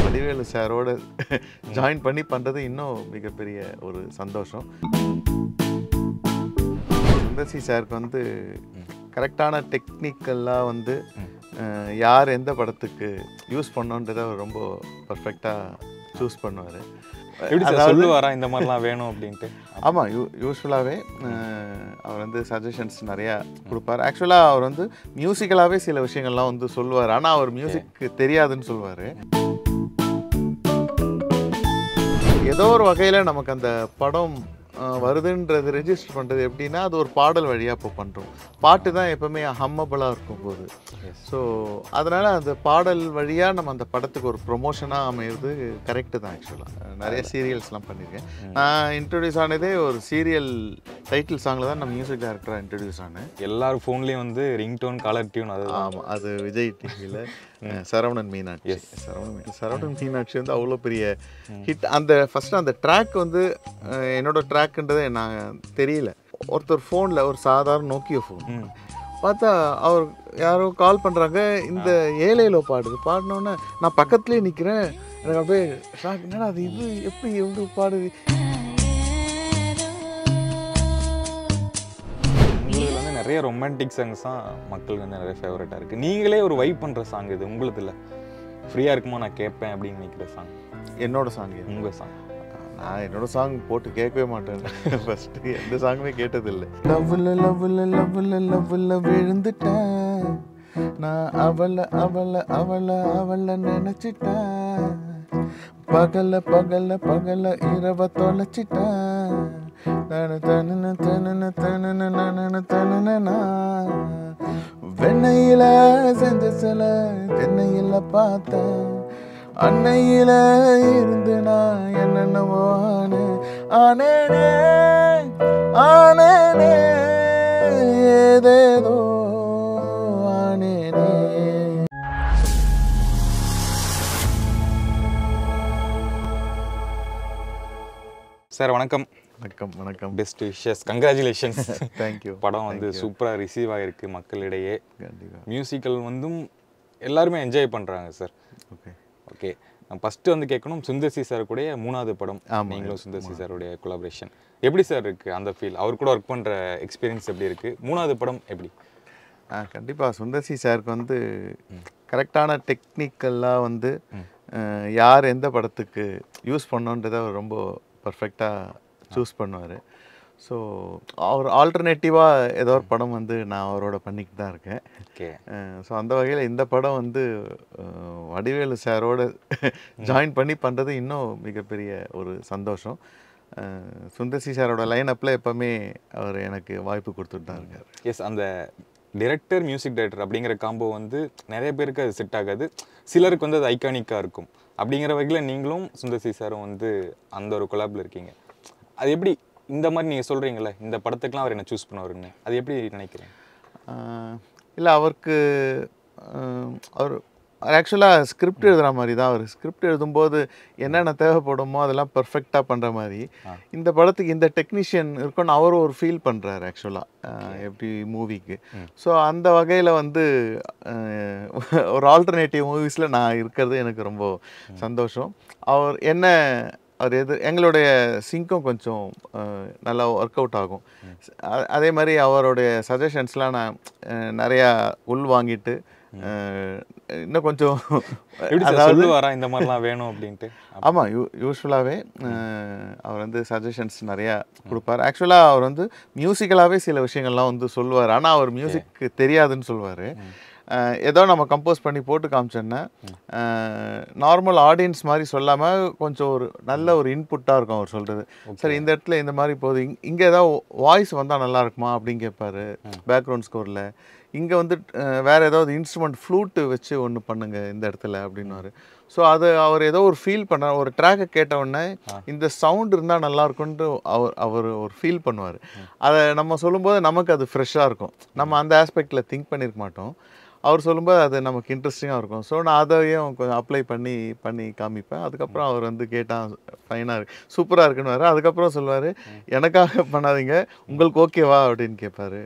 வடிவேலு சாரோட ஜாயின் பண்ணி பண்ணுறது இன்னும் மிகப்பெரிய ஒரு சந்தோஷம். சுந்தர்சி சாருக்கு வந்து கரெக்டான டெக்னிக்கலாக வந்து யார் எந்த படத்துக்கு யூஸ் பண்ணோன்றதை அவர் ரொம்ப பர்ஃபெக்டாக சூஸ் பண்ணுவார். சொல்லுவாரா இந்த மாதிரிலாம் வேணும் அப்படின்ட்டு? ஆமாம், யூஸ்ஃபுல்லாகவே அவர் வந்து சஜஷன்ஸ் நிறையா கொடுப்பார். ஆக்சுவலாக அவர் வந்து மியூசிக்கலாகவே சில விஷயங்கள்லாம் வந்து சொல்லுவார். ஆனால் அவர் மியூசிக் தெரியாதுன்னு சொல்லுவார். ஏதோ ஒரு வகையில் நமக்கு அந்த படம் வருதுன்றது ரெஜிஸ்டர் பண்ணுறது எப்படின்னா, அது ஒரு பாடல் வழியாக இப்போ பண்ணுறோம். பாட்டு தான் எப்போவுமே ஹம்மபிளாக இருக்கும் போது. ஸோ அதனால் அந்த பாடல் வழியாக நம்ம அந்த படத்துக்கு ஒரு ப்ரொமோஷனாக அமையிறது கரெக்டு தான். ஆக்சுவலாக நிறைய சீரியல்ஸ்லாம் பண்ணியிருக்கேன். நான் இன்ட்ரடியூஸ் ஆனதே ஒரு சீரியல் டைட்டில் சாங்கில் தான் நான் மியூசிக் டைரக்டராக இன்ட்ரடியூஸ் ஆனேன். எல்லாரும் ஃபோன்லேயும் வந்து ரிங்டோன், காலர் டியூன். அது ஆமாம், அது விஜய் டிவியில் சரவணன் மீனாட்சி. சரவணன் மீனாட்சி வந்து அவ்வளோ பெரிய ஹிட். அந்த ஃபஸ்ட்டு அந்த ட்ராக் வந்து என்னோட ட்ராக்குன்றதை நான் தெரியல. ஒருத்தர் ஃபோனில் ஒரு சாதாரண நோக்கியோ ஃபோன் பார்த்தா அவர் யாரோ கால் பண்ணுறாங்க, இந்த ஏழையிலோ பாடினோன்னே நான் பக்கத்துலேயே நிற்கிறேன். எனக்கு அப்படியே ஷாக், என்னடா அது இது எப்படி எப்படி பாடுது. உங்களுக்கு வந்து நிறைய ரொமான்டிக் சாங்ஸ் தான் மக்களுக்கு வந்து நிறைய ஃபேவரட்டாக இருக்குது. நீங்களே ஒரு வைப் பண்ணுற சாங் இது உங்களுக்கு இல்லை, ஃப்ரீயாக இருக்குமோ நான் கேட்பேன் அப்படின்னு நினைக்கிற சாங்? என்னோட சாங், உங்கள் சாங்? நான் என்னோட சாங் போட்டு கேட்கவே மாட்டேன். ஃபஸ்ட்டு எந்த சாங்குமே கேட்டதில்லை. லவ்வில் லவ்வில் லவ்வில் லவ்வில் விழுந்துட்டேன் நான், அவளை அவளை அவளை அவளை நினச்சிட்டேன், பகல பகல பகல இரவ தொலைச்சிட்டேன், தன தனன தனன தனன நனன தனனா, வெண்ணையில செஞ்ச சில தென்னையில பார்த்தேன், அன்னையில இருந்து நான் என்னென்னவோ ஆனேனே ஆனேனே ஏதேதோ ஆனேனே. சார் வணக்கம். வணக்கம். வணக்கம். Best wishes, congratulations. தேங்க்யூ. படம் வந்து சூப்பராக ரிசீவ் ஆகிருக்கு மக்களிடையே. கண்டிப்பாக மியூசிக்கல் வந்தும் எல்லாருமே என்ஜாய் பண்ணுறாங்க சார். ஓகே ஓகே, நான் ஃபஸ்ட்டு வந்து கேட்கணும், சுந்தர்சி சார் கூட 3வது படம், நீங்களும் சுந்தர்சி சாருடைய கொலாபரேஷன் எப்படி சார் இருக்குது? அந்த ஃபீல், அவர் கூட ஒர்க் பண்ணுற எக்ஸ்பீரியன்ஸ் எப்படி இருக்குது? 3வது படம் எப்படி? கண்டிப்பாக சுந்தர்சி சாருக்கு வந்து கரெக்டான டெக்னிக்கலாக வந்து யார் எந்த படத்துக்கு யூஸ் பண்ணோன்றதை அவர் ரொம்ப பர்ஃபெக்டாக சூஸ் பண்ணுவார். ஸோ அவர் ஆல்டர்னேட்டிவாக ஏதோ ஒரு படம் வந்து நான் அவரோட பண்ணிக்கிட்டு தான் இருக்கேன். ஓகே. ஸோ அந்த வகையில் இந்த படம் வந்து வடிவேலு சாரோட ஜாயின் பண்ணி பண்ணுறது இன்னும் மிகப்பெரிய ஒரு சந்தோஷம். சுந்தர்சி சாரோட லைன் அப்பில் எப்போவுமே அவர் எனக்கு வாய்ப்பு கொடுத்துட்டு தான் இருக்கார். எஸ், அந்த டிரெக்டர் மியூசிக் டைரக்டர் அப்படிங்கிற காம்போ வந்து நிறைய பேருக்கு அது செட் ஆகாது, சிலருக்கு வந்து அது ஐகானிக்காக இருக்கும். அப்படிங்கிற வகையில் நீங்களும் சுந்தர்சி சாரும் வந்து அந்த ஒரு கொலாபில் இருக்கீங்க. அது எப்படி இந்த மாதிரி நீங்கள் சொல்கிறீங்களே, இந்த படத்துக்குலாம் அவர் என்ன சூஸ் பண்ணுவாருன்னு, அது எப்படி நினைக்கிறேன்? இல்லை, அவருக்கு அவர் ஆக்சுவலாக ஸ்கிரிப்ட் எழுதுகிற மாதிரி தான். அவர் ஸ்கிரிப்ட் எழுதும்போது என்னென்ன தேவைப்படுமோ அதெல்லாம் பர்ஃபெக்டாக பண்ணுற மாதிரி இந்த படத்துக்கு இந்த டெக்னீஷியன் இருக்குன்னு அவரும் ஒரு ஃபீல் பண்ணுறாரு ஆக்சுவலாக எப்படி மூவிக்கு. ஸோ அந்த வகையில் வந்து ஒரு ஆல்டர்னேட்டிவ் மூவிஸில் நான் இருக்கிறது எனக்கு ரொம்ப சந்தோஷம். அவர் என்ன எங்களுடைய சிங்க்கும் கொஞ்சம் நல்லா ஒர்க் அவுட் ஆகும். அதே மாதிரி அவருடைய சஜஷன்ஸ்லாம் நான் நிறையா உள் வாங்கிட்டு இன்னும் கொஞ்சம் சொல்லுவாரா இந்த மாதிரிலாம் வேணும் அப்படின்ட்டு? ஆமாம், யூஸ்ஃபுல்லாகவே அவர் வந்து சஜஷன்ஸ் நிறையா கொடுப்பார். ஆக்சுவலாக அவர் வந்து மியூசிக்கலாகவே சில விஷயங்கள்லாம் வந்து சொல்லுவார். ஆனால் அவர் மியூசிக் தெரியாதுன்னு சொல்லுவார். ஏதோ நம்ம கம்போஸ் பண்ணி போட்டு காமிச்சோன்னா நார்மல் ஆடியன்ஸ் மாதிரி சொல்லாமல் கொஞ்சம் ஒரு நல்ல ஒரு இன்புட்டாக இருக்கும் அவர் சொல்கிறது. சரி, இந்த இடத்துல இந்த மாதிரி போகுது, இங்கே ஏதாவது வாய்ஸ் வந்தால் நல்லா இருக்குமா அப்படின்னு கேட்பார். பேக்ரவுண்ட் ஸ்கோரில் இங்கே வந்து வேறு ஏதாவது இன்ஸ்ட்ருமெண்ட் ஃப்ளூட்டு வச்சு ஒன்று பண்ணுங்க இந்த இடத்துல அப்படின்னாரு. ஸோ அது அவர் ஏதோ ஒரு ஃபீல் பண்ணார். ஒரு ட்ராக்கை கேட்டவுடனே இந்த சவுண்ட் இருந்தால் நல்லாயிருக்குன்ட்டு அவர் ஒரு ஃபீல் பண்ணுவார். அதை நம்ம சொல்லும்போது நமக்கு அது ஃப்ரெஷ்ஷாக இருக்கும். நம்ம அந்த ஆஸ்பெக்டில் திங்க் பண்ணியிருக்க மாட்டோம். அவர் சொல்லும்போது அது நமக்கு இன்ட்ரெஸ்டிங்காக இருக்கும். ஸோ நான் அதையும் கொஞ்சம் அப்ளை பண்ணி காமிப்பேன். அதுக்கப்புறம் அவர் வந்து கேட்டால் ஃபைனாக இருக்கு, சூப்பராக இருக்குன்னு. அதுக்கப்புறம் சொல்லுவார், எனக்காக பண்ணாதீங்க, உங்களுக்கு ஓகேவா அப்படின்னு கேட்பார்.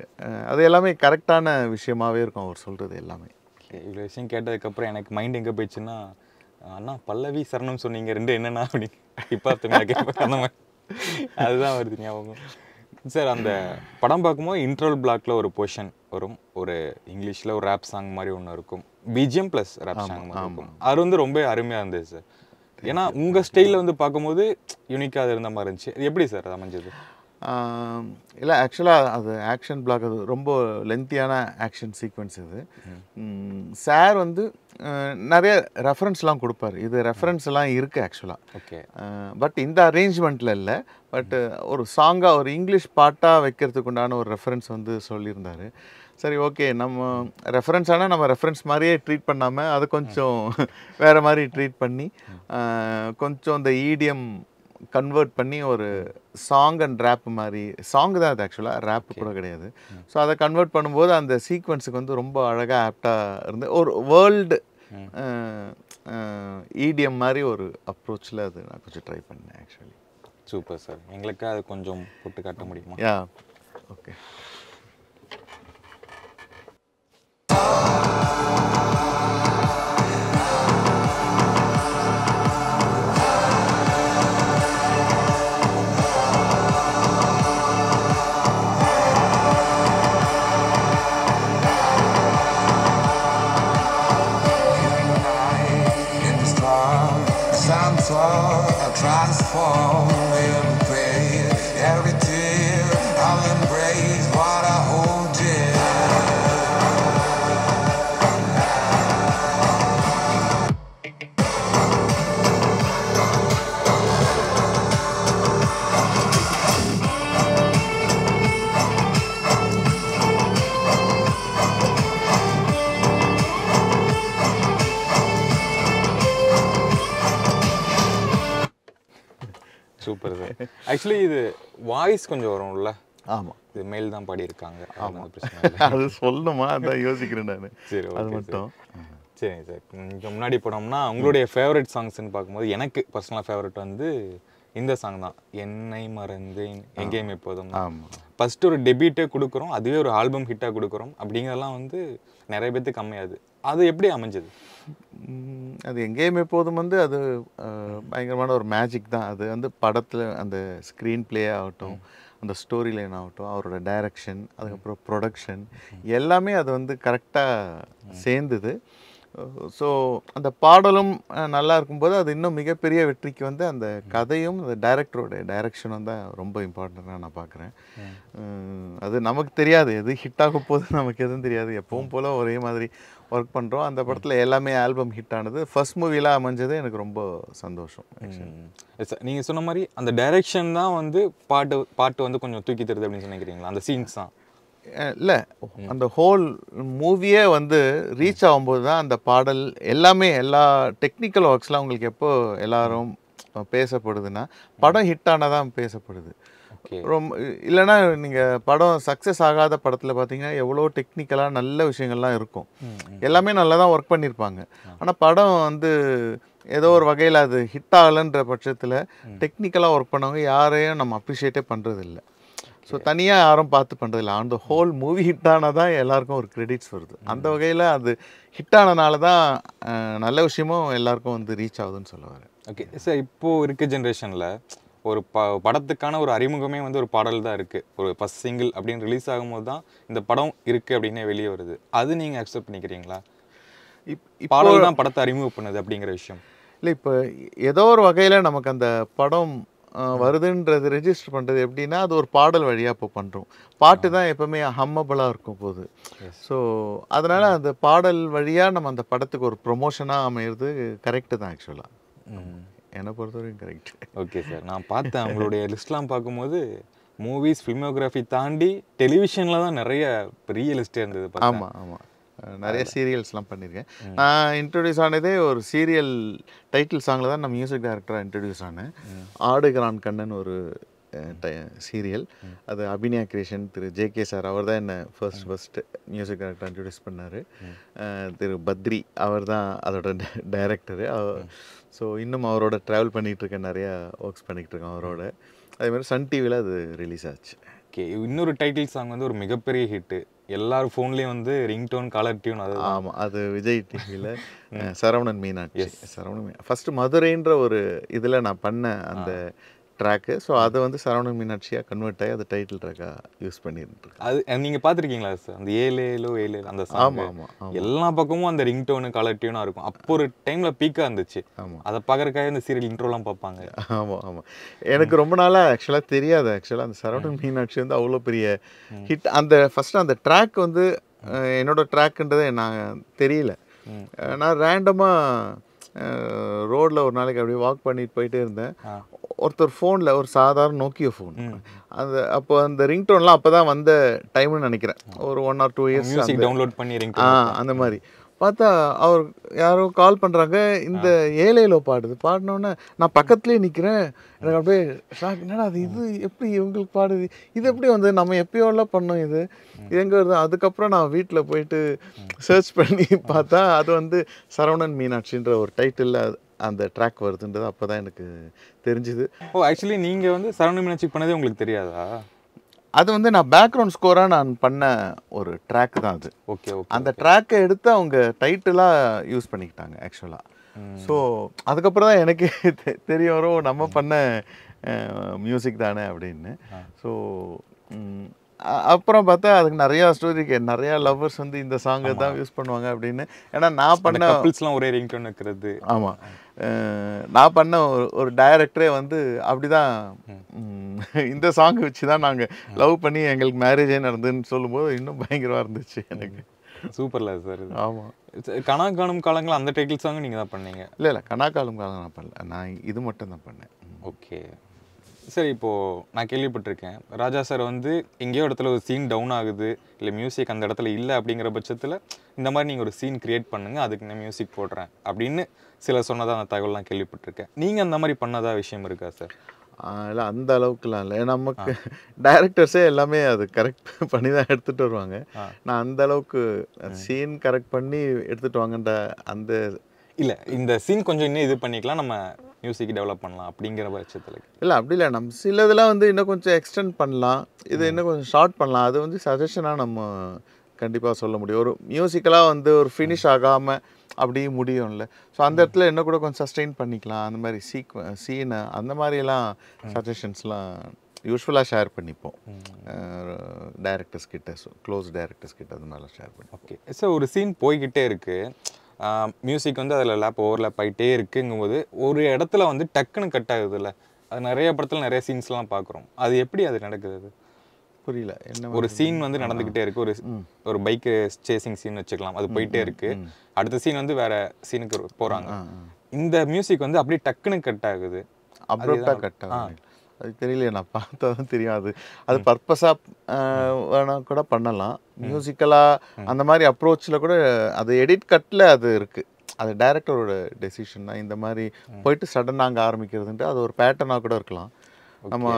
அது எல்லாமே கரெக்டான விஷயமாகவே இருக்கும் அவர் சொல்கிறது எல்லாமே. இவ்வளோ விஷயம் கேட்டதுக்கப்புறம் எனக்கு மைண்ட் எங்கே போயிடுச்சுன்னா, அண்ணா பல்லவி சரணம் சொன்னீங்க, ரெண்டு என்னண்ணா அப்படின்னு இப்போ கேட்பேன் அந்த மாதிரி. அதுதான் வருது ஞாபகம். சார் அந்த படம் பார்க்கும்போது இன்ட்ரோல் பிளாக்ல ஒரு போர்ஷன் வரும், ஒரு இங்கிலீஷில் ஒரு ரேப் சாங் மாதிரி ஒன்று இருக்கும், பிஜிஎம் ப்ளஸ் ரேப் சாங் மாதிரி இருக்கும். அது வந்து ரொம்ப அருமையாக இருந்தது சார். ஏன்னா உங்கள் ஸ்டைலில் வந்து பார்க்கும்போது யூனிக்காக அது இருந்த மாதிரி இருந்துச்சு. அது எப்படி சார் அது அமைஞ்சது? இல்லை ஆக்சுவலாக அது ஆக்ஷன் பிளாக், அது ரொம்ப லென்த்தியான ஆக்ஷன் சீக்வன்ஸ் இது. சார் வந்து நிறைய ரெஃபரன்ஸ்லாம் கொடுப்பார். இது ரெஃபரன்ஸ் எல்லாம் இருக்குது ஆக்சுவலாக. ஓகே. பட் இந்த அரேஞ்ச்மெண்ட்டில் இல்லை. பட் ஒரு சாங்காக ஒரு இங்கிலீஷ் பாட்டாக வைக்கிறதுக்கு உண்டான ஒரு ரெஃபரன்ஸ் வந்து சொல்லியிருந்தார். சரி ஓகே, நம்ம ரெஃபரன்ஸ் ஆனால் நம்ம ரெஃபரன்ஸ் மாதிரியே ட்ரீட் பண்ணாமல் அதை கொஞ்சம் வேறு மாதிரி ட்ரீட் பண்ணி கொஞ்சம் இந்த ஈடியம் கன்வெர்ட் பண்ணி ஒரு சாங் அண்ட் ரேப் மாதிரி, சாங் தான் அது ஆக்சுவலாக, ரேப் கூட கிடையாது. ஸோ அதை கன்வெர்ட் பண்ணும்போது அந்த சீக்வன்ஸுக்கு வந்து ரொம்ப அழகாக ஆப்டாக இருந்து ஒரு வேர்ல்டு ஈடியம் மாதிரி ஒரு அப்ரோச்சில் அது நான் கொஞ்சம் ட்ரை பண்ணேன் ஆக்சுவலி. Super sir. எங்களுக்கு அது கொஞ்சம் போட்டு காட்ட முடியுமா? Yeah okay. Transform every pain, every tear. I'll embrace what I hold dear. Super sir. Actually இது வாய்ஸ் கொஞ்சம் வரும்ல? ஆமாம், இது மேல் தான் பாடியிருக்காங்க. ஆமாம், பிரச்சனை இல்லை. அது சொல்லணுமா அதான் யோசிக்கிறேன் நான். சரி, அது மட்டும். சரிங்க சார். கொஞ்சம் முன்னாடி போனோம்னா உங்களுடைய ஃபேவரட் சாங்ஸ்ன்னு பார்க்கும்போது எனக்கு பர்சனலாக ஃபேவரட் வந்து இந்த சாங் தான், என்னை மறந்தேன் எங்கேயும் எப்போதும். ஆமாம், ஃபஸ்ட்டு ஒரு டெபியூட்டே கொடுக்குறோம், அதுவே ஒரு ஆல்பம் ஹிட்டாக கொடுக்குறோம் அப்படிங்கிறதெல்லாம் வந்து நிறைய பேர்த்துக்கு கம்மியாது. அது எப்படி அமைஞ்சது? அது எங்கேயுமே எப்போதும் வந்து அது பயங்கரமான ஒரு மேஜிக் தான். அது வந்து படத்தில் அந்த ஸ்க்ரீன் பிளே ஆகட்டும், அந்த ஸ்டோரி லைன் ஆகட்டும், அவரோட டைரக்ஷன், அதுக்கப்புறம் ப்ரொடக்ஷன் எல்லாமே அது வந்து கரெக்டாக சேர்ந்துது. ஸோ அந்த பாடலும் நல்லா இருக்கும்போது அது இன்னும் மிகப்பெரிய வெற்றிக்கு வந்து அந்த கதையும் அந்த டைரக்டரோட டைரக்ஷனும் தான் ரொம்ப இம்பார்ட்டண்ட்டாக நான் பார்க்குறேன். அது நமக்கு தெரியாது எது ஹிட் ஆக போது, நமக்கு எதுவும் தெரியாது, எப்பவும் போல் ஒரே மாதிரி ஒர்க் பண்ணுறோம். அந்த படத்தில் எல்லாமே ஆல்பம் ஹிட் ஆனது, ஃபர்ஸ்ட் மூவிலாம் அமைஞ்சது எனக்கு ரொம்ப சந்தோஷம். சார் நீங்கள் சொன்ன மாதிரி அந்த டைரக்ஷன் தான் வந்து பாட்டு வந்து கொஞ்சம் தூக்கி தருது அப்படின்னு நினைக்கிறீங்களா? அந்த சீன்ஸ் தான் இல்லை, அந்த ஹோல் மூவியே வந்து ரீச் ஆகும்போது தான் அந்த பாடல் எல்லாமே, எல்லா டெக்னிக்கல் ஒர்க்ஸ்லாம் உங்களுக்கு எப்போ எல்லாரும் பேசப்படுதுன்னா படம் ஹிட் ஆனால் தான் பேசப்படுது. ரொம்ப இல்லைன்னா நீங்கள் படம் சக்ஸஸ் ஆகாத படத்தில் பார்த்தீங்கன்னா எவ்வளோ டெக்னிக்கலாக நல்ல விஷயங்கள்லாம் இருக்கும், எல்லாமே நல்லா தான் ஒர்க் பண்ணியிருப்பாங்க. ஆனால் படம் வந்து ஏதோ ஒரு வகையில் அது ஹிட் ஆகலைன்ற பட்சத்தில் டெக்னிக்கலாக ஒர்க் பண்ணவங்க யாரையும் நம்ம அப்ரிஷியேட்டே பண்ணுறதில்லை. ஸோ தனியாக யாரும் பார்த்து பண்ணுறதில்ல. அந்த ஹோல் மூவி ஹிட் ஆனால் தான் எல்லாருக்கும் ஒரு கிரெடிட்ஸ் வருது. அந்த வகையில் அது ஹிட் ஆனனால தான் நல்ல விஷயமும் எல்லாருக்கும் வந்து ரீச் ஆகுதுன்னு சொல்ல வரேன். Okay sir. இப்போது இருக்க ஜென்ரேஷனில் ஒரு படத்துக்கான ஒரு அறிமுகமே வந்து ஒரு பாடல் தான் இருக்குது. ஒரு ஃபஸ்ட் சிங்கிள் அப்படின்னு ரிலீஸ் ஆகும்போது தான் இந்த படம் இருக்குது அப்படின்னே வெளியே வருது. அது நீங்கள் அக்செப்ட் பண்ணிக்கிறீங்களா? பாடல் தான் படத்தை அறிமுகம் பண்ணுது அப்படிங்கிற விஷயம் இல்லை. இப்போ ஏதோ ஒரு வகையில் நமக்கு அந்த படம் வருதுன்றது ரெஜிஸ்டர் பண்ணுறது எப்படின்னா அது ஒரு பாடல் வழியாக இப்போ பண்ணுறோம். பாட்டு தான் எப்போவுமே ஹம்மபிளாக இருக்கும் போது. ஸோ அதனால் அந்த பாடல் வழியாக நம்ம அந்த படத்துக்கு ஒரு ப்ரொமோஷனாக அமையிறது கரெக்டு தான் ஆக்சுவலாக, என்னை பொறுத்தவரைக்கும் கரெக்ட். Okay sir. நான் பார்த்தேன் அவங்களுடைய லிஸ்ட்லாம் பார்க்கும்போது மூவிஸ் ஃபில்மோகிராஃபி தாண்டி டெலிவிஷனில் தான் நிறைய பெரிய லிஸ்ட்டே இருந்தது. ஆமாம் ஆமாம், நிறைய சீரியல்ஸ்லாம் பண்ணியிருக்கேன். நான் இன்ட்ரடியூஸ் ஆனதே ஒரு சீரியல் டைட்டில் சாங்கில் தான் நான் மியூசிக் டைரக்டராக இன்ட்ரடியூஸ் ஆனேன். ஆடுகிறான் கண்ணன் ஒரு சீரியல், அது அபிநயா கிரியேஷன், திரு ஜே.கே. சார் அவர் தான் என்னை ஃபர்ஸ்ட்டு மியூசிக் டைரக்டராக இன்ட்ரடியூஸ் பண்ணார். திரு பத்ரி அவர் தான் அதோட டைரக்டரு. ஸோ இன்னும் அவரோட ட்ராவல் பண்ணிகிட்ருக்கேன், நிறையா ஒர்க்ஸ் பண்ணிகிட்ருக்கேன் அவரோட. அதேமாதிரி சன் டிவியில் அது ரிலீஸ் ஆச்சு. ஓகே. இன்னொரு டைட்டில் சாங் வந்து ஒரு மிகப்பெரிய ஹிட்டு, எல்லார் ஃபோன்லேயும் வந்து ரிங்டோன் காலர் டியூன் அது ஆமாம், அது விஜய் டிவியில் சரவணன் மீனாட்சி. சரவணன் ஃபஸ்ட்டு மதுரைன்ற ஒரு இதில் நான் பண்ணேன் அந்த ட்ராக்கு. ஸோ அதை வந்து சரவணன் மீனாட்சியாக கன்வெர்ட் ஆகி அது டைட்டில் ட்ராக்காக யூஸ் பண்ணிட்டு. அது நீங்கள் பார்த்துருக்கீங்களா சார் அந்த ஏலேலோ ஏலே அந்த சாங்? ஆமாம் ஆமாம், எல்லா பக்கமும் அந்த ரிங்டோனு காலர் டியூனாக இருக்கும். அப்போ ஒரு டைமில் பீக்காக இருந்துச்சு. ஆமாம் அதை பார்க்கறக்காக இந்த சீரியல் இன்ட்ரோலாம் பார்ப்பாங்க. ஆமாம் ஆமாம். எனக்கு ரொம்ப நாளாக ஆக்சுவலாக தெரியாது. ஆக்சுவலாக அந்த சரவணன் மீனாட்சி வந்து அவ்வளோ பெரிய ஹிட். அந்த ஃபஸ்ட்டு அந்த ட்ராக் வந்து என்னோட ட்ராக்குன்றதே நான் தெரியல. நான் ரேண்டமாக ரோடில் ஒரு நாளைக்கு அப்படியே வாக் பண்ணிட்டு போயிட்டே இருந்தேன். ஒருத்தர் ஃபோனில் ஒரு சாதாரண நோக்கியோ ஃபோன், அந்த அப்போ அந்த ரிங்டோன்லாம் அப்போ தான் வந்த டைம்னு நினைக்கிறேன், ஒரு 1 or 2 இயர்ஸ் மியூசிக் டவுன்லோட் பண்ணி அந்த மாதிரி பார்த்தா அவர் யாரோ கால் பண்ணுறாங்க. இந்த ஏலேலோ பாடினோன்னே நான் பக்கத்துலேயே நிற்கிறேன். எனக்கு அப்படியே ஷாக், என்னடா அது, இது எப்படி இவங்களுக்கு பாடுது, இது எப்படி வந்து நம்ம எப்பயோலாம் பண்ணோம், இது எங்கே வருது. அதுக்கப்புறம் நான் வீட்டில் போயிட்டு சர்ச் பண்ணி பார்த்தா அது வந்து சரவணன் மீனாட்சின்ற ஒரு டைட்டிலில் அந்த ட்ராக் வருதுன்றது அப்போ தான் எனக்கு தெரிஞ்சுது. ஓ, ஆக்சுவலி நீங்கள் வந்து சரவணன் மீனாட்சி பண்ணதே உங்களுக்கு தெரியாதா? அது வந்து நான் பேக்ரவுண்ட் ஸ்கோராக நான் பண்ண ஒரு ட்ராக் தான் அது. Okay okay. அந்த ட்ராக்கை எடுத்து அவங்க டைட்டிலாக யூஸ் பண்ணிக்கிட்டாங்க ஆக்சுவலாக. ஸோ அதுக்கப்புறம் தான் எனக்கு தெரிய வரும் நம்ம பண்ண மியூசிக் தானே அப்படின்னு. ஸோ அப்புறம் பார்த்தா அதுக்கு நிறையா ஸ்டோரிக்கு நிறையா லவ்வர்ஸ் வந்து இந்த சாங்கை தான் யூஸ் பண்ணுவாங்க அப்படின்னு. ஏன்னா நான் பண்ண கப்பிள்ஸ்லாம் ஒரே ரிங்டோன் இருக்கிறது. ஆமாம், நான் பண்ண ஒரு டைரக்டரே வந்து அப்படிதான் இந்த சாங் வச்சு தான் நாங்கள் லவ் பண்ணி எங்களுக்கு மேரேஜே நடந்துன்னு சொல்லும்போது இன்னும் பயங்கரமாக இருந்துச்சு எனக்கு. சூப்பர்ல சார். ஆமாம், கனா காணும் காலங்கள் அந்த டைட்டில் சாங் நீங்கள் தான் பண்ணீங்க? இல்லை கனா காலம் காலம் நான் பண்ணல, நான் இது மட்டும் தான் பண்ணேன். ஓகே சரி. இப்போது நான் கேள்விப்பட்டிருக்கேன் ராஜா சார் வந்து எங்கேயோ இடத்துல ஒரு சீன் டவுன் ஆகுது, இல்லை மியூசிக் அந்த இடத்துல இல்லை அப்படிங்கிற பட்சத்தில் இந்த மாதிரி நீங்கள் ஒரு சீன் க்ரியேட் பண்ணுங்கள், அதுக்கு நான் மியூசிக் போடுறேன் அப்படின்னு சில சொன்னதாக அந்த தகவல்லாம் கேள்விப்பட்டிருக்கேன். நீங்கள் அந்த மாதிரி பண்ணதா விஷயம் இருக்கா சார்? இல்லை அந்த அளவுக்குலாம் இல்லை. நமக்கு டைரக்டர்ஸே எல்லாமே அது கரெக்ட் பண்ணி தான் எடுத்துகிட்டு வருவாங்க. நான் அந்த அளவுக்கு சீன் கரெக்ட் பண்ணி எடுத்துகிட்டு வாங்கன்ற அந்த இல்லை, இந்த சீன் கொஞ்சம் இன்னும் இது பண்ணிக்கலாம், நம்ம மியூசிக் டெவலப் பண்ணலாம் அப்படிங்கிற பட்சத்தில் இல்லை. அப்படி இல்லை, நம்ம சில இதெல்லாம் வந்து இன்னும் கொஞ்சம் எக்ஸ்டெண்ட் பண்ணலாம், இது இன்னும் கொஞ்சம் ஷார்ட் பண்ணலாம். அது வந்து சஜஷனாக நம்ம கண்டிப்பாக சொல்ல முடியும். ஒரு மியூசிக்கலாக வந்து ஒரு ஃபினிஷ் ஆகாமல் அப்படியே முடியும்ல. ஸோ அந்த இடத்துல இன்னும் கூட கொஞ்சம் சஸ்டெயின் பண்ணிக்கலாம். அந்த மாதிரி சீனை அந்த மாதிரிலாம் சஜஷன்ஸ்லாம் யூஸ்வலாக ஷேர் பண்ணிப்போம் டைரக்டர்ஸ் கிட்ட, க்ளோஸ் டைரக்டர்ஸ் கிட்ட அதனால ஷேர் பண்ணி. ஓகே சார், ஒரு சீன் போய்கிட்டே இருக்குது, மியூசிக் வந்து அதில் ஓவர்லேப் ஆகிட்டே இருக்குங்கும்போது ஒரு இடத்துல வந்து டக்குன்னு கட் ஆகுது இல்லை? அது நிறைய படத்தில் நிறைய சீன்ஸ்லாம் பார்க்குறோம். அது எப்படி அது நடக்குது? அது புரியல. என்ன ஒரு சீன் வந்து நடந்துக்கிட்டே இருக்குது, ஒரு பைக்கு சேசிங் சீன் வச்சுக்கலாம், அது போயிட்டே இருக்குது, அடுத்த சீன் வந்து வேற சீனுக்கு போகிறாங்க, இந்த மியூசிக் வந்து அப்படியே டக்குன்னு கட் ஆகுது, அப்ரப்டாக கட் ஆகுது. அது தெரியலையே, நான் பார்த்தா தான் தெரியும். அது பர்பஸாக வேணால் கூட பண்ணலாம், மியூசிக்கலாக அந்த மாதிரி அப்ரோச்சில் கூட. அது எடிட் கட்டில் அது இருக்குது, அது டைரக்டரோட டெசிஷன் தான். இந்த மாதிரி போயிட்டு சடனாக அங்கே ஆரம்பிக்கிறதுன்ட்டு அது ஒரு பேட்டர்னாக கூட இருக்கலாம். நம்ம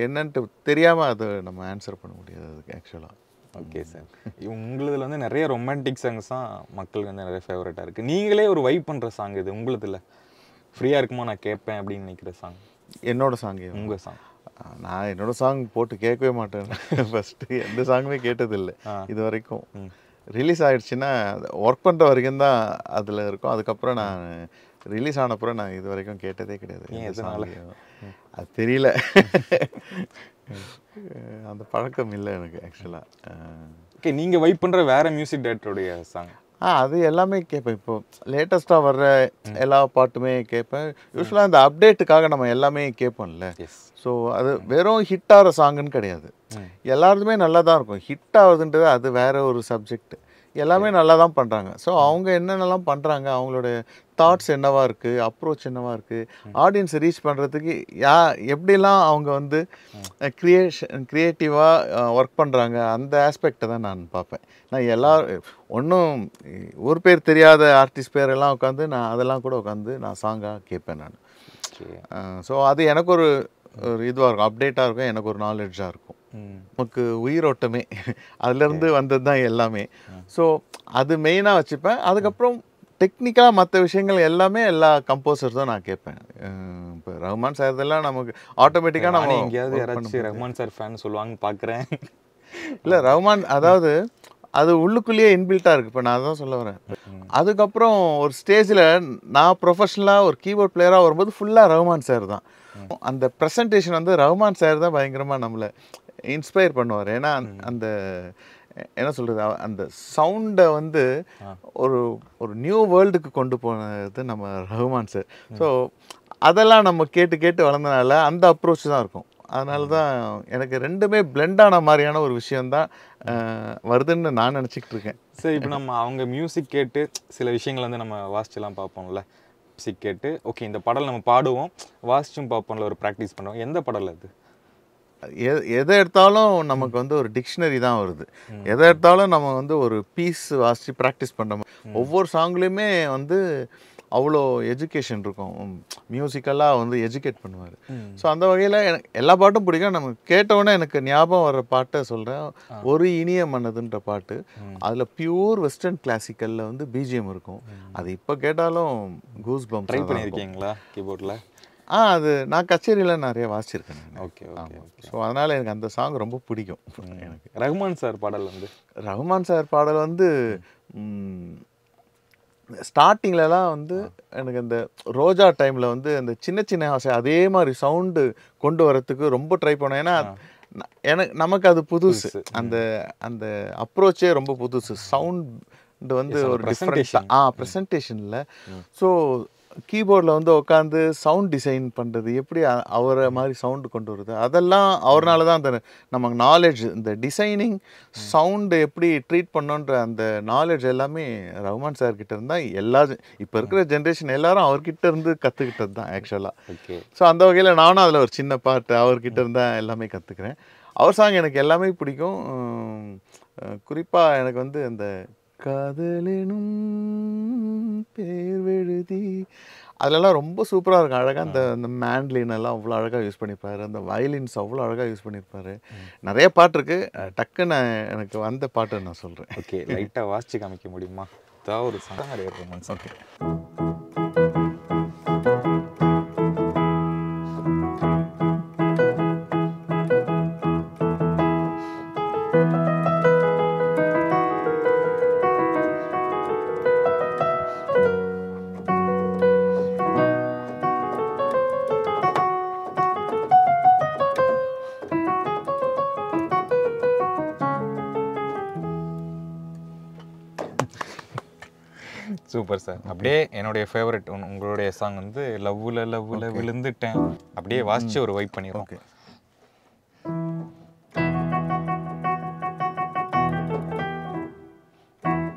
என்னன்ட்டு தெரியாமல் அது நம்ம ஆன்சர் பண்ண முடியாது அதுக்கு ஆக்சுவலாக. ஓகே சார், உங்களதில் வந்து நிறைய ரொமான்டிக் சாங்ஸ் தான் மக்களுக்கு வந்து நிறைய ஃபேவரட்டாக இருக்குது. நீங்களே ஒரு வைப் பண்ணுற சாங் இது உங்களதில் ஃப்ரீயாக இருக்குமா நான் கேட்பேன் அப்படின்னு நினைக்கிற சாங்? என்னோட சாங், உங்கள் சாங்? நான் என்னோட சாங் போட்டு கேட்கவே மாட்டேன். ஃபஸ்ட்டு எந்த சாங்குமே கேட்டதில்லை இது வரைக்கும். ரிலீஸ் ஆகிடுச்சின்னா ஒர்க் பண்ணுற வரைக்கும் தான் அதில் இருக்கும். அதுக்கப்புறம் நான் ரிலீஸ் ஆனப்புறம் நான் இது வரைக்கும் கேட்டதே கிடையாது. அது தெரியல, அந்த பழக்கம் இல்லை எனக்கு ஆக்சுவலாக. ஓகே, நீங்கள் வைப் பண்ணுற வேறு மியூசிக் டைரக்டருடைய சாங்? அது எல்லாமே கேட்பேன். இப்போ லேட்டஸ்ட்டாக வர்ற எல்லா பாட்டுமே கேட்பேன். யூஸ்வலாக இந்த அப்டேட்டுக்காக நம்ம எல்லாமே கேட்போம்ல. ஸோ அது வெறும் ஹிட் ஆகிற சாங்குன்னு கிடையாது, எல்லாருமே நல்லா தான் இருக்கும். ஹிட் ஆகுதுன்றது அது வேற ஒரு சப்ஜெக்ட். எல்லாமே நல்லா தான் பண்ணுறாங்க. ஸோ அவங்க என்னென்னலாம் பண்ணுறாங்க, அவங்களோட தாட்ஸ் என்னவா இருக்குது, அப்ரோச் என்னவா இருக்குது, ஆடியன்ஸை ரீச் பண்ணுறதுக்கு எப்படிலாம் அவங்க வந்து க்ரியேட்டிவாக ஒர்க் பண்ணுறாங்க, அந்த ஆஸ்பெக்டை தான் நான் பார்ப்பேன். நான் ஒன்றும் ஒரு பேர் தெரியாத ஆர்டிஸ்ட் பேரெல்லாம் உட்காந்து நான் அதெல்லாம் கூட உட்காந்து நான் சாங்காக கேட்பேன் நான். ஸோ அது எனக்கு ஒரு இதுவாக இருக்கும், அப்டேட்டாக இருக்கும், எனக்கு ஒரு நாலேஜாக இருக்கும். நமக்கு உயிரோட்டமே அதுலேருந்து வந்தது தான் எல்லாமே. ஸோ அது மெயினாக வச்சுப்பேன். அதுக்கப்புறம் டெக்னிக்கலாக மற்ற விஷயங்கள் எல்லாமே எல்லா கம்போசர்ஸும் நான் கேட்பேன். இப்போ ரஹ்மான் சார் இதெல்லாம் நமக்கு ஆட்டோமேட்டிக்காக நம்ம எங்கேயாவது யாராச்சும் ரஹ்மான் சார் ஃபேன் சொல்லுவாங்கன்னு பார்க்குறேன். இல்லை, ரஹ்மான் அதாவது அது உள்ளுக்குள்ளேயே இன்பில்ட்டாக இருக்குது. இப்போ நான் அதான் சொல்ல வரேன். அதுக்கப்புறம் ஒரு ஸ்டேஜில் நான் ப்ரொஃபஷ்னலாக ஒரு கீபோர்ட் பிளேயராக வரும்போது ஃபுல்லாக ரஹ்மான் சார் தான். அந்த ப்ரெசன்டேஷன் வந்து ரஹ்மான் சார் தான் பயங்கரமாக நம்மளை இன்ஸ்பயர் பண்ணுவார். ஏன்னா அந்த என்ன சொல்கிறது, அந்த சவுண்டை வந்து ஒரு ஒரு நியூ வேர்ல்டுக்கு கொண்டு போனது நம்ம ரஹ்மான் சார். ஸோ அதெல்லாம் நம்ம கேட்டு கேட்டு வளர்ந்தனால அந்த அப்ரோச் தான் இருக்கும். அதனால தான் எனக்கு ரெண்டுமே பிளெண்டான மாதிரியான ஒரு விஷயந்தான் வருதுன்னு நான் நினச்சிக்கிட்டு இருக்கேன். சரி, இப்போ நம்ம அவங்க மியூசிக் கேட்டு சில விஷயங்கள் வந்து நம்ம வாசிச்சுலாம் பார்ப்போம்ல. மியூசிக் கேட்டு ஓகே இந்த பாடல் நம்ம பாடுவோம், வாசிச்சும் பார்ப்போம்ல, ஒரு ப்ராக்டிஸ் பண்ணுவோம். எந்த பாடல் அது? எதை எடுத்தாலும் நமக்கு வந்து ஒரு டிக்ஷனரி தான் வருது. எதை எடுத்தாலும் நம்ம வந்து ஒரு பீஸ் வாசித்து ப்ராக்டிஸ் பண்ணுறோம். ஒவ்வொரு சாங்லேயுமே வந்து அவ்வளோ எஜுகேஷன் இருக்கும். மியூசிக்கலாக வந்து எஜுகேட் பண்ணுவார். ஸோ அந்த வகையில் எனக்கு எல்லா பாட்டும் பிடிக்கும். நம்ம கேட்டவுடனே எனக்கு ஞாபகம் வர்ற பாட்டை சொல்கிறேன். ஒரு இனிய மனதுன்ற பாட்டு. அதில் பியூர் வெஸ்டர்ன் கிளாசிக்கலில் வந்து பிஜிஎம் இருக்கும். அது இப்போ கேட்டாலும் கூஸ் பம்ப்ஸ். ட்ரை பண்ணியிருக்கீங்களா கீபோர்டில்? அது நான் கச்சேரியில் நிறைய வாசிச்சிருக்கேன். Okay okay. ஸோ அதனால் எனக்கு அந்த சாங் ரொம்ப பிடிக்கும். எனக்கு ரஹ்மான் சார் பாடல் வந்து ரஹ்மான் சார் பாடல் வந்து ஸ்டார்டிங்லலாம் வந்து எனக்கு அந்த ரோஜா டைமில் வந்து அந்த சின்ன சின்ன ஆசை அதே மாதிரி சவுண்டு கொண்டு வரத்துக்கு ரொம்ப ட்ரை பண்ணேன். ஏன்னா நமக்கு அது புதுசு. அந்த அந்த அப்ரோச்சே ரொம்ப புதுசு. சவுண்டு வந்து ஒரு டிஃப்ரெண்ட் ப்ரெசன்டேஷனில். ஸோ கீபோர்டில் வந்து உட்காந்து சவுண்ட் டிசைன் பண்ணுறது எப்படி அவரை மாதிரி சவுண்டு கொண்டு வருது, அதெல்லாம் அவர்னால தான் அந்த நமக்கு நாலேஜ், இந்த டிசைனிங் சவுண்டு எப்படி ட்ரீட் பண்ணோன்ற அந்த நாலேஜ் எல்லாமே ரஹ்மான் சார்கிட்ட இருந்தால் இப்போ இருக்கிற ஜென்ரேஷன் எல்லாரும் அவர்கிட்ட இருந்து கற்றுக்கிட்டது தான் ஆக்சுவலாக. ஸோ அந்த வகையில் நானும் அதில் ஒரு சின்ன பாட்டு அவர்கிட்ட இருந்தால் எல்லாமே கற்றுக்கிறேன். அவர் சாங் எனக்கு எல்லாமே பிடிக்கும். குறிப்பாக எனக்கு வந்து அந்த காதலெனும் பேர் எழுதி அதெல்லாம் ரொம்ப சூப்பராக இருக்கும். அழகாக அந்த மேண்ட்லின் எல்லாம் அவ்வளோ அழகாக யூஸ் பண்ணியிருப்பார். அந்த வயலின்ஸ் அவ்வளோ அழகாக யூஸ் பண்ணியிருப்பார். நிறைய பாட்டு இருக்குது. டக்குன்னு எனக்கு வந்த பாட்டு நான் சொல்கிறேன். ஓகே, லைட்டாக வாசிச்சு காமிக்க முடியுமா? அதான் ஒரு சாங் இருக்கும். ஓகே. Super sir. அப்படியே என்னுடைய ஃபேவரட் உங்களுடைய சாங் வந்து லவ்வுல விழுந்துட்டேன். அப்படியே வாசிச்சு ஒரு வைப் பண்ணிடுவோம். ஓகே.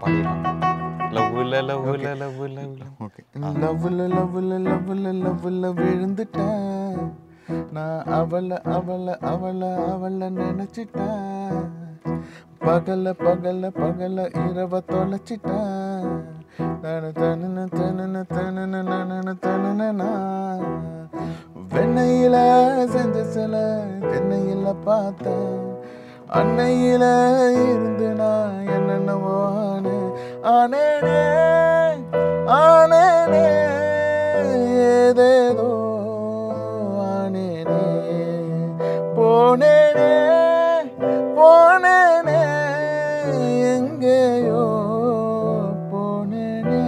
பாடிடலாம். லவ்வுல ஓகே. லவ்வுல விழுந்துட்டேன் நான், அவளை நினைச்சிட்டேன். பகல இரவ தொலைச்சிட்டேன். வெண்ணையில செஞ்ச சில தென்னையில பார்த்தேன். அன்னையில இருந்து நான் என்னென்னவோ ஆனேனே ஏதேதோ ஆனேனே போனேனே எங்கேயோ போனேனே.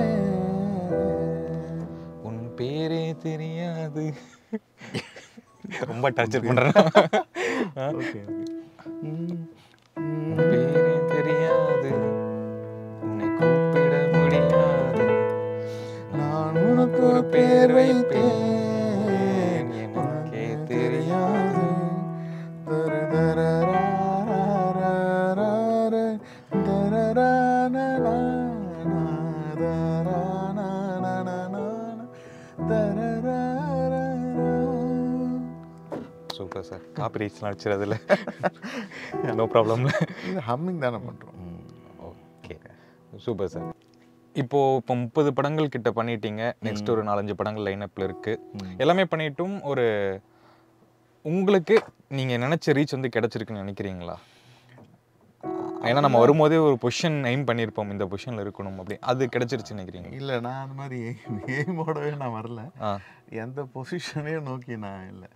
உன் பேரே தெரியாது. ரொம்ப டார்ச்சர் பண்றேன். பேரே தெரியாது, உன்னை கூப்பிட முடியாது, நான் உனக்கு ஒரு பேர் வைத்தேன் எனக்கே தெரியாது. Super sir. காப்பி ரைட்ஸ்லாம் அடிச்சிடறதில்ல? No problem. ஹம்மிங் தானே பண்ணுறோம். Okay, super sir. இப்போ 30 படங்கள் கிட்ட பண்ணிட்டீங்க. நெக்ஸ்ட் ஒரு 4-5 படங்கள் லைனப்பில் இருக்கு. எல்லாமே பண்ணிட்டும் ஒரு உங்களுக்கு நீங்க நினைச்ச ரீச் வந்து கிடைச்சிருக்குன்னு நினைக்கிறீங்களா? ஏன்னா நம்ம வரும்போதே ஒரு பொசிஷன் எய்ம் பண்ணியிருப்போம், இந்த பொசிஷனில் இருக்கணும் அப்படி. அது கிடைச்சிருச்சுன்னு நினைக்கிறீங்க? இல்லை, நான் அது மாதிரி எய்மோடவே நான் வரல. எந்த பொசிஷனையும் நோக்கி நான் இல்லை.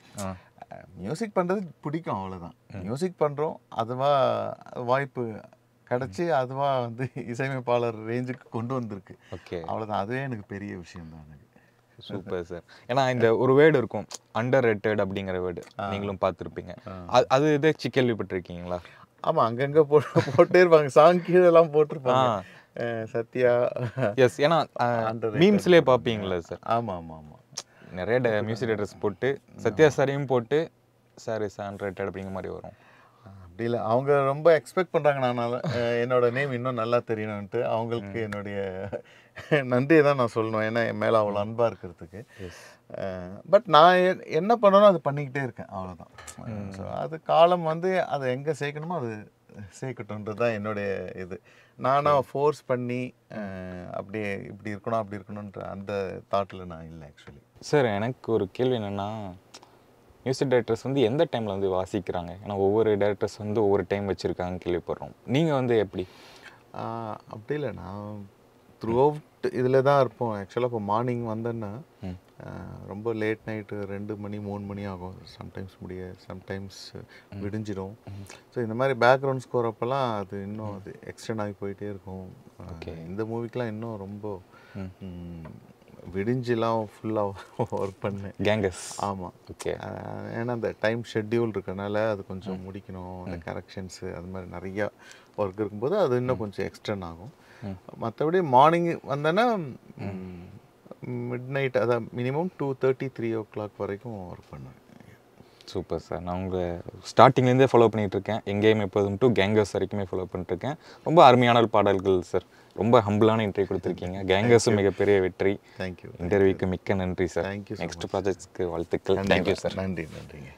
மியூசிக் பண்ணுறது பிடிக்கும், அவ்வளோதான். மியூசிக் பண்ணுறோம், அதுவா வாய்ப்பு கிடச்சி அதுவாக வந்து இசையமைப்பாளர் ரேஞ்சுக்கு கொண்டு வந்திருக்கு. ஓகே, அவ்வளோதான். அதுவே எனக்கு பெரிய விஷயம் தான் எனக்கு. Super sir. ஏன்னா இந்த ஒரு வேர்டு இருக்கும், அண்டர் ரேட்டட் அப்படிங்கிற வேர்டு, நீங்களும் பார்த்துருப்பீங்க. அது ஏதாச்சும் கேள்விப்பட்டிருக்கீங்களா? ஆமாம், அங்கங்கே போட்டே இருப்பாங்க, சாங் கீழெல்லாம் போட்டிருப்பாங்க. சத்யா எஸ், ஏன்னா மீம்ஸ்லேயே பார்ப்பீங்களா சார்? ஆமாம் ஆமாம் ஆமாம். நிறைய மியூசிக் டைரக்டர்ஸ் போட்டு சத்யா சாரையும் போட்டு சார் இஸ் அன்ரேட்டட் அப்படிங்கிற மாதிரி வரும். அப்படி இல்லை, அவங்க ரொம்ப எக்ஸ்பெக்ட் பண்ணுறாங்க நான் என்னோட நேம் இன்னும் நல்லா தெரியணுன்ட்டு. அவங்களுக்கு என்னுடைய நன்றியை தான் நான் சொல்லணும், ஏன்னா என் மேலே அவ்வளோ அன்பாக இருக்கிறதுக்கு. பட் நான் என்ன பண்ணணும் அது பண்ணிக்கிட்டே இருக்கேன், அவ்வளோதான். ஸோ அது காலம் வந்து அதை எங்கே சேர்க்கணுமோ அது சேர்க்கட்டுன்றது தான் என்னுடைய இது. நானாக ஃபோர்ஸ் பண்ணி அப்படியே இப்படி இருக்கணும் அப்படி இருக்கணுன்ற அந்த தாட்டில் நான் இல்லை ஆக்சுவலி. சார், எனக்கு ஒரு கேள்வி என்னென்னா, மியூசிக் டைரக்டர்ஸ் வந்து எந்த டைமில் வந்து வாசிக்கிறாங்க? ஏன்னா ஒவ்வொரு டைரக்டர்ஸ் வந்து ஒவ்வொரு டைம் வச்சுருக்காங்கன்னு கேள்விப்படுறோம். நீங்கள் வந்து எப்படி? அப்படி இல்லை, நான் த்ரூ அவுட் இதில் தான் இருப்போம். ஆக்சுவலாக இப்போ மார்னிங் வந்தேன்னா ரொம்ப லேட் நைட்டு 2 மணி 3 மணி ஆகும், சம்டைம்ஸ் சம்டைம்ஸ் விடிஞ்சிடும். ஸோ இந்த மாதிரி பேக்ரவுண்ட் ஸ்கோர் அப்போல்லாம் அது இன்னும் அது எக்ஸ்டெண்ட் ஆகி போயிட்டே இருக்கும். இந்த மூவிக்கெலாம் இன்னும் ரொம்ப விடிஞ்செலாம் ஃபுல்லாக ஒர்க் பண்ணேன். கேங்கஸ். ஆமாம். ஓகே. ஏன்னா அந்த டைம் ஷெட்யூல் இருக்கனால அது கொஞ்சம் முடிக்கணும், அந்த கரெக்ஷன்ஸு அது மாதிரி நிறையா ஒர்க் இருக்கும்போது அது இன்னும் கொஞ்சம் எக்ஸ்டெண்ட் ஆகும். மற்றபடி மார்னிங் வந்தேன்னா மிட் நைட், அதான் மினிமம் 2:30 3 o'clock வரைக்கும் ஒர்க் பண்ணுவேன். Super sir. நான் உங்கள் ஸ்டார்டிங்லேருந்தே ஃபாலோ பண்ணிகிட்ருக்கேன், எங்கேயும் எப்போதும் டு கேங்கர்ஸ் வரைக்குமே ஃபாலோ பண்ணிட்டுருக்கேன். ரொம்ப அருமையான பாடல்கள் சார், ரொம்ப ஹம்பிளான இன்டர்வியூ கொடுத்துருக்கீங்க. கேங்கர்ஸும் மிகப்பெரிய வெற்றி. தேங்க்யூ. இன்டர்வியூக்கு மிக்க நன்றி சார். தேங்க்யூ. நெக்ஸ்ட் ப்ராஜெக்ட்ஸ்க்கு வாழ்த்துக்கள். Thank you sir. நன்றிங்க.